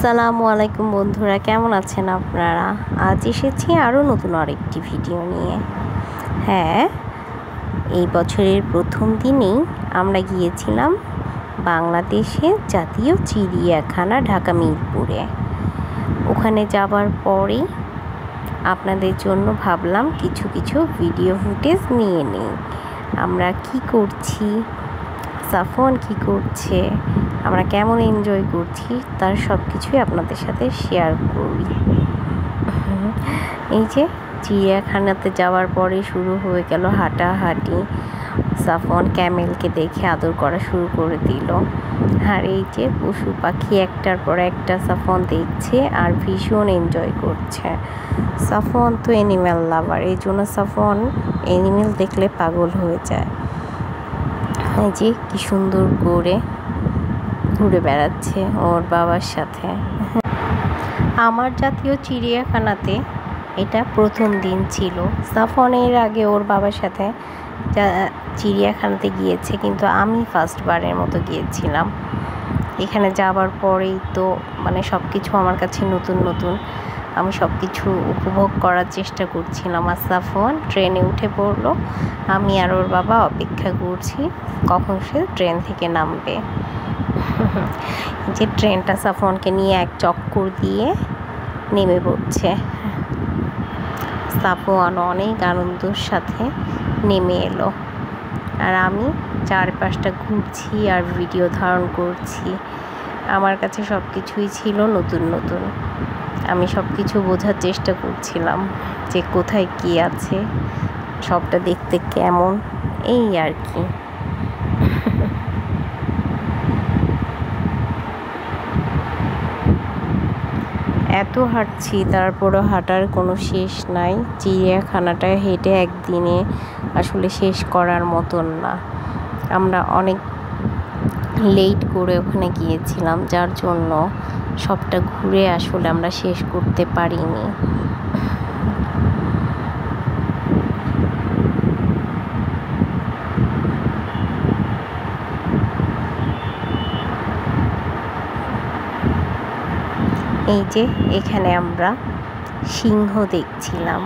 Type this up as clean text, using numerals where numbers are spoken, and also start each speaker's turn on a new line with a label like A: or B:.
A: আসসালামু আলাইকুম বন্ধুরা, কেমন আছেন আপনারা? আজ এসেছি আরও নতুন আরেকটি ভিডিও নিয়ে। হ্যাঁ, এই বছরের প্রথম দিনেই আমরা গিয়েছিলাম বাংলাদেশের জাতীয় চিড়িয়াখানা ঢাকা মিরপুরে। ওখানে যাবার পরেই আপনাদের জন্য ভাবলাম কিছু কিছু ভিডিও ফুটেজ নিয়ে নিই। আমরা কি করছি, সাফওয়ান কি করছে, আমরা কেমন এনজয় করছি, তার সব কিছুই আপনাদের সাথে শেয়ার করি। এই যে চিড়িয়াখানাতে যাওয়ার পরে শুরু হয়ে গেল হাঁটাহাঁটি। সাফওয়ান ক্যামেলকে দেখে আদর করা শুরু করে দিল। আর এই যে পশু পাখি একটার পর একটা সাফওয়ান দেখছে আর ভীষণ এনজয় করছে। সাফওয়ান তো অ্যানিম্যাল লাভার, এই জন্য সাফওয়ান অ্যানিম্যাল দেখলে পাগল হয়ে যায়। এই যে কি সুন্দর করে ঘুরে বেড়াচ্ছে ওর বাবার সাথে। আমার জাতীয় চিড়িয়াখানাতে এটা প্রথম দিন ছিল। সাফওয়ানের আগে ওর বাবার সাথে চিড়িয়াখানাতে গিয়েছে, কিন্তু আমি ফার্স্টবারের মতো গিয়েছিলাম। এখানে যাবার পরেই তো সব কিছু আমার কাছে নতুন নতুন, আমি সব কিছু উপভোগ করার চেষ্টা করছিলাম। আর সাফওয়ান ট্রেনে উঠে পড়লো, আমি আর ওর বাবা অপেক্ষা করছি কখন সে ট্রেন থেকে নামবে। যে ট্রেনটা সাফওয়ানকে নিয়ে এক চক্কর দিয়ে নেমে পড়ছে। সাফওয়ান অনেক আনন্দের সাথে নেমে এলো, আর আমি চারপাশটা ঘুরছি আর ভিডিও ধারণ করছি। আমার কাছে সব কিছুই ছিল নতুন নতুন, আমি সব কিছু বোঝার চেষ্টা করছিলাম যে কোথায় কী আছে, সবটা দেখতে কেমন, এই আর কি। এত হাঁটছি, তারপরও হাঁটার কোনো শেষ নাই। চিড়িয়াখানাটা হেঁটে একদিনে আসলে শেষ করার মতন না। আমরা অনেক লেট করে ওখানে গিয়েছিলাম, যার জন্য সবটা ঘুরে আসলে আমরা শেষ করতে পারিনি। এই যে এখানে আমরা সিংহ দেখছিলাম।